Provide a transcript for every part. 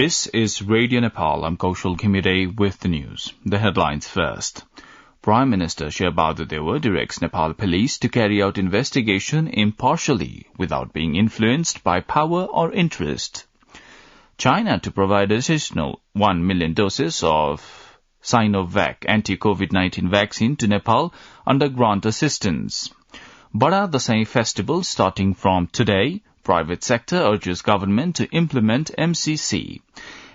This is Radio Nepal. I'm Kaushal Ghimire with the news. The headlines first. Prime Minister Sherbadu Dewa directs Nepal police to carry out investigation impartially without being influenced by power or interest. China to provide additional 1 million doses of Sinovac anti-COVID-19 vaccine to Nepal under grant assistance. Bada Dasai festival starting from today. Private sector urges government to implement MCC.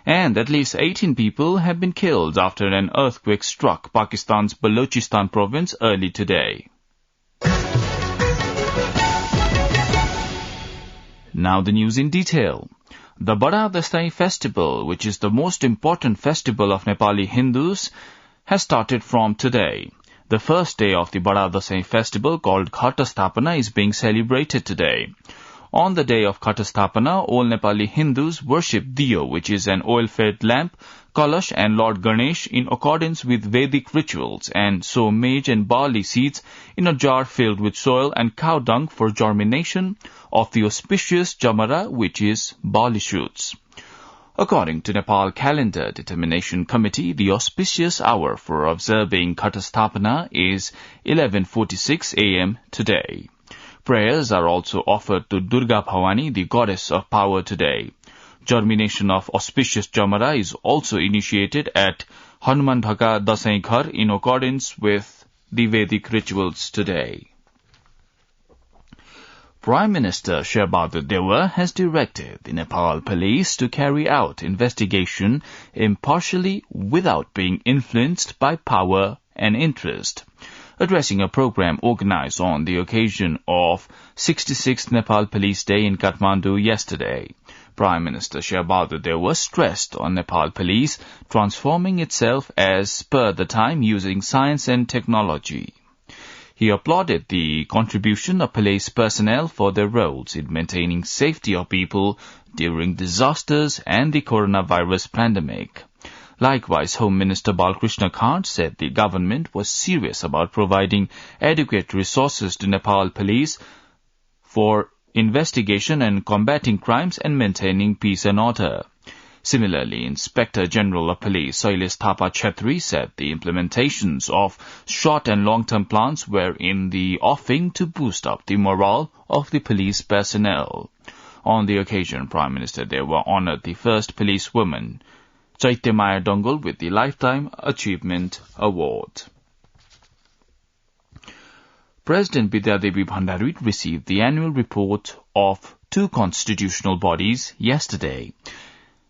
And at least 18 people have been killed after an earthquake struck Pakistan's Balochistan province early today. Now the news in detail. The Bada Dasai festival, which is the most important festival of Nepali Hindus, has started from today. The first day of the Bada Dasai festival, called Ghatastapana, is being celebrated today. On the day of Ghatastapana, all Nepali Hindus worship Diyo, which is an oil-fed lamp, Kalash and Lord Ganesh in accordance with Vedic rituals, and sow maize and barley seeds in a jar filled with soil and cow dung for germination of the auspicious Jamara, which is barley shoots. According to Nepal Calendar Determination Committee, the auspicious hour for observing Ghatastapana is 11:46 a.m. today. Prayers are also offered to Durga Bhavani, the goddess of power today. Germination of auspicious Jamara is also initiated at Hanuman Dhaka Dasai Ghar in accordance with the Vedic rituals today. Prime Minister Sherbadu Dewa has directed the Nepal police to carry out investigation impartially without being influenced by power and interest. Addressing a program organized on the occasion of 66th Nepal Police Day in Kathmandu yesterday, Prime Minister Sherbadu Dewa stressed on Nepal police transforming itself as per the time using science and technology. He applauded the contribution of police personnel for their roles in maintaining safety of people during disasters and the coronavirus pandemic. Likewise, Home Minister Balkrishna Khant said the government was serious about providing adequate resources to Nepal police for investigation and combating crimes and maintaining peace and order. Similarly, Inspector General of Police Sailesh Thapa Chhetri said the implementations of short and long-term plans were in the offing to boost up the morale of the police personnel. On the occasion, Prime Minister Dewa honored the first policewoman, Chaityamaya Dongal, with the Lifetime Achievement Award. President Bidyadevi Bhandari received the annual report of 2 constitutional bodies yesterday.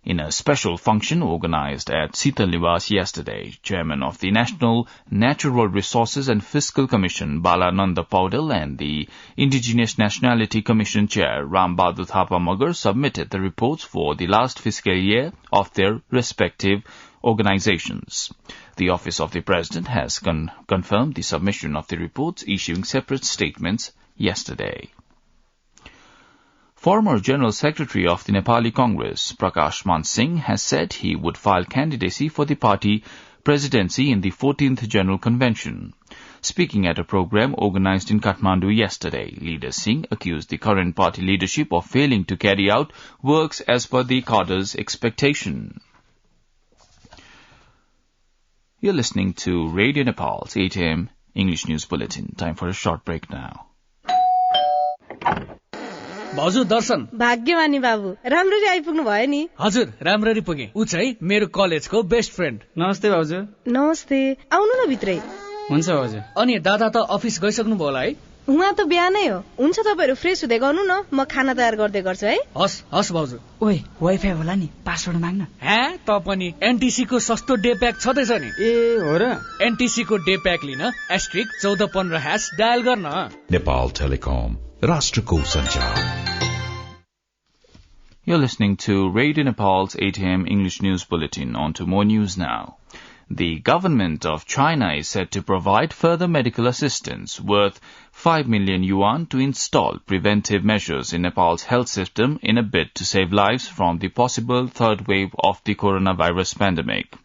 In a special function organized at Sital Niwas yesterday, Chairman of the National Natural Resources and Fiscal Commission, Balananda Paudel, and the Indigenous Nationality Commission Chair, Ram Bahadur Thapa Magar, submitted the reports for the last fiscal year of their respective organizations. The Office of the President has confirmed the submission of the reports, issuing separate statements yesterday. Former General Secretary of the Nepali Congress, Prakash Man Singh, has said he would file candidacy for the party presidency in the 14th General Convention. Speaking at a program organized in Kathmandu yesterday, Leader Singh accused the current party leadership of failing to carry out works as per the cadre's expectation. You're listening to Radio Nepal's 8 a.m. English News Bulletin. Time for a short break now. भाउजू दर्शन भाग्यमानी बाबु राम्ररी आइपुग्नु भयो नि हजुर राम्ररी पुगे उ चाहिँ मेरो कलेजको बेस्ट फ्रेन्ड नमस्ते भाउजू नमस्ते आउनु न भित्रै हुन्छ भाउजू अनि दादा त अफिस गइसक्नु भयो होला है उहाँ त बिहानै हो हुन्छ तपाईहरु फ्रेस हुँदै गर्नु न म खाना तयार गर्दै गर्छु है हस् हस् भाउजू ओइ वाइफाई होला नि पासवर्ड माग्न हे त पनि एनटीसी को सस्तो डे प्याक छदैछ नि ए हो र एनटीसी को डे प्याक लिन *1415# डायल गर्न नेपाल टेलिकम राष्ट्रको सञ्चार. You're listening to Radio Nepal's 8 a.m. English News Bulletin. On to more news now. The government of China is set to provide further medical assistance worth 5 million yuan to install preventive measures in Nepal's health system in a bid to save lives from the possible third wave of the coronavirus pandemic.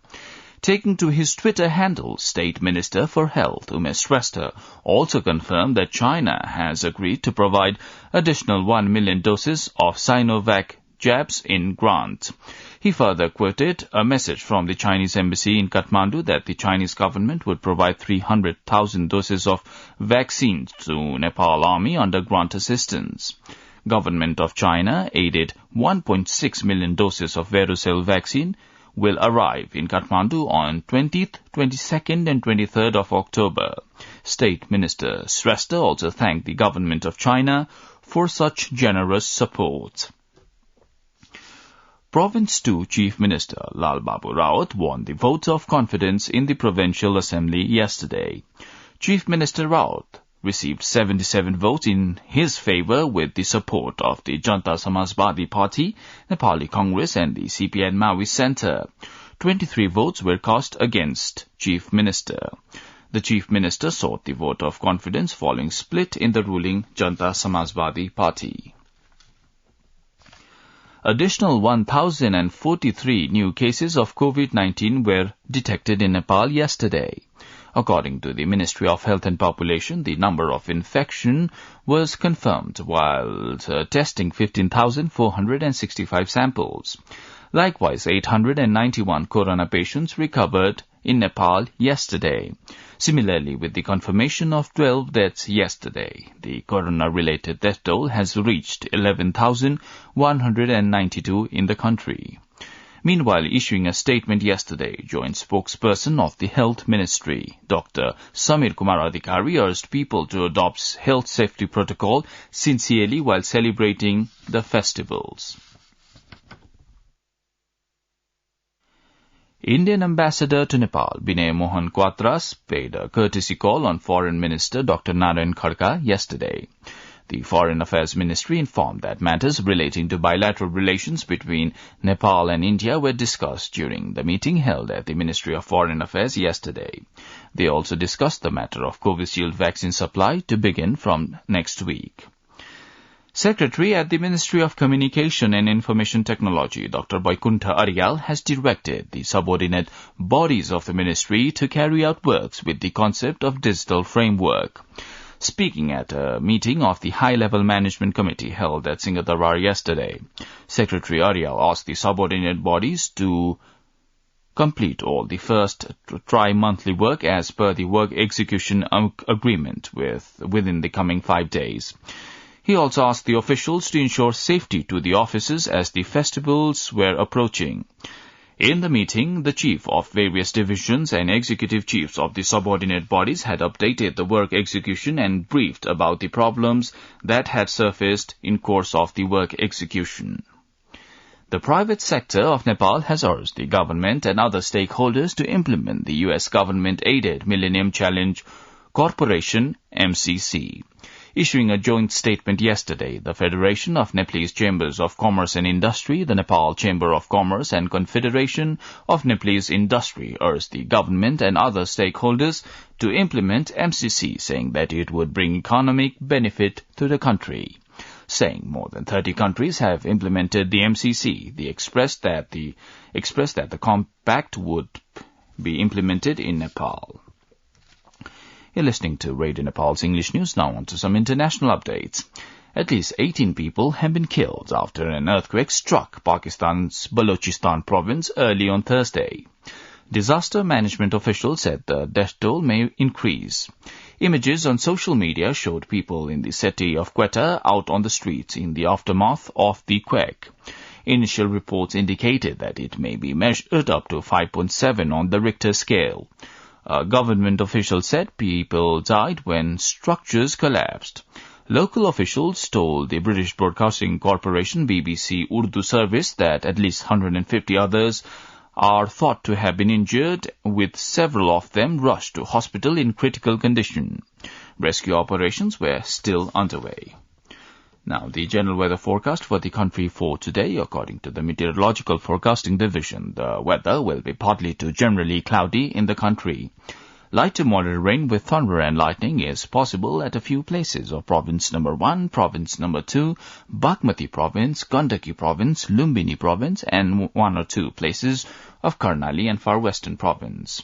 Taking to his Twitter handle, State Minister for Health Umesh Shrestha also confirmed that China has agreed to provide additional 1 million doses of Sinovac jabs in grant. He further quoted a message from the Chinese embassy in Kathmandu that the Chinese government would provide 300,000 doses of vaccines to Nepal Army under grant assistance. Government of China aided 1.6 million doses of varicella vaccine will arrive in Kathmandu on 20th, 22nd and 23rd of October. State Minister Shrestha also thanked the government of China for such generous support. Province 2 Chief Minister Lal Babu Rawat won the vote of confidence in the Provincial Assembly yesterday. Chief Minister Rawat received 77 votes in his favour with the support of the Janta Samajwadi Party, Nepali Congress and the CPN Maoist Centre. 23 votes were cast against Chief Minister. The Chief Minister sought the vote of confidence following split in the ruling Janta Samajwadi Party. Additional 1,043 new cases of COVID-19 were detected in Nepal yesterday. According to the Ministry of Health and Population, the number of infection was confirmed while testing 15,465 samples. Likewise, 891 corona patients recovered in Nepal yesterday. Similarly, with the confirmation of 12 deaths yesterday, the corona-related death toll has reached 11,192 in the country. Meanwhile, issuing a statement yesterday, joint spokesperson of the Health Ministry, Dr. Samir Kumar Adhikari, urged people to adopt health safety protocol sincerely while celebrating the festivals. Indian ambassador to Nepal, Binay Mohan Quatras, paid a courtesy call on Foreign Minister Dr. Narayan Khadka yesterday. The Foreign Affairs Ministry informed that matters relating to bilateral relations between Nepal and India were discussed during the meeting held at the Ministry of Foreign Affairs yesterday. They also discussed the matter of Covishield vaccine supply to begin from next week. Secretary at the Ministry of Communication and Information Technology, Dr. Vaikuntha Aryal, has directed the subordinate bodies of the ministry to carry out works with the concept of digital framework. Speaking at a meeting of the High-Level Management Committee held at Singadarar yesterday, Secretary Aryal asked the subordinate bodies to complete all the first tri-monthly work as per the work execution agreement within the coming 5 days. He also asked the officials to ensure safety to the officers as the festivals were approaching. In the meeting, the chief of various divisions and executive chiefs of the subordinate bodies had updated the work execution and briefed about the problems that had surfaced in course of the work execution. The private sector of Nepal has urged the government and other stakeholders to implement the U.S. government-aided Millennium Challenge Corporation, MCC. Issuing a joint statement yesterday, the Federation of Nepalese Chambers of Commerce and Industry, the Nepal Chamber of Commerce and Confederation of Nepalese Industry urged the government and other stakeholders to implement MCC, saying that it would bring economic benefit to the country. Saying more than 30 countries have implemented the MCC, they expressed that the compact would be implemented in Nepal. You're listening to Radio Nepal's English News. Now on to some international updates. At least 18 people have been killed after an earthquake struck Pakistan's Balochistan province early on Thursday. Disaster management officials said the death toll may increase. Images on social media showed people in the city of Quetta out on the streets in the aftermath of the quake. Initial reports indicated that it may be measured up to 5.7 on the Richter scale. A government official said people died when structures collapsed. Local officials told the British Broadcasting Corporation BBC Urdu service that at least 150 others are thought to have been injured, with several of them rushed to hospital in critical condition. Rescue operations were still underway. Now, the general weather forecast for the country for today, according to the Meteorological Forecasting Division, the weather will be partly to generally cloudy in the country. Light to moderate rain with thunder and lightning is possible at a few places of Province Number 1, Province Number 2, Bagmati Province, Gandaki Province, Lumbini Province, and 1 or 2 places of Karnali and Far Western Province.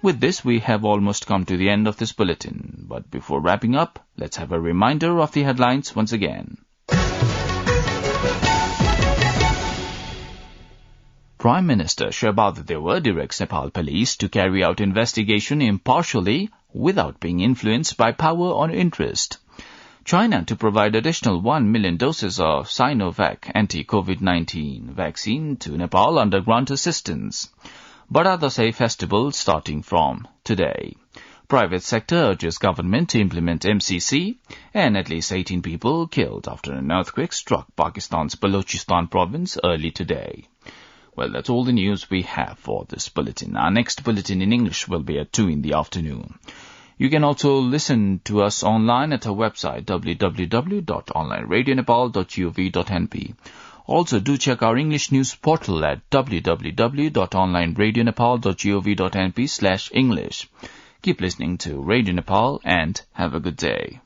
With this, we have almost come to the end of this bulletin. But before wrapping up, let's have a reminder of the headlines once again. Prime Minister Sherbad Dewa directs Nepal police to carry out investigation impartially without being influenced by power or interest. China to provide additional 1 million doses of Sinovac anti-COVID-19 vaccine to Nepal under grant assistance. Baradasai festival starting from today. Private sector urges government to implement MCC, and at least 18 people killed after an earthquake struck Pakistan's Balochistan province early today. Well, that's all the news we have for this bulletin. Our next bulletin in English will be at 2 in the afternoon. You can also listen to us online at our website www.onlineradionepal.gov.np. Also, do check our English news portal at www.onlineradionepal.gov.np/English. Keep listening to Radio Nepal and have a good day.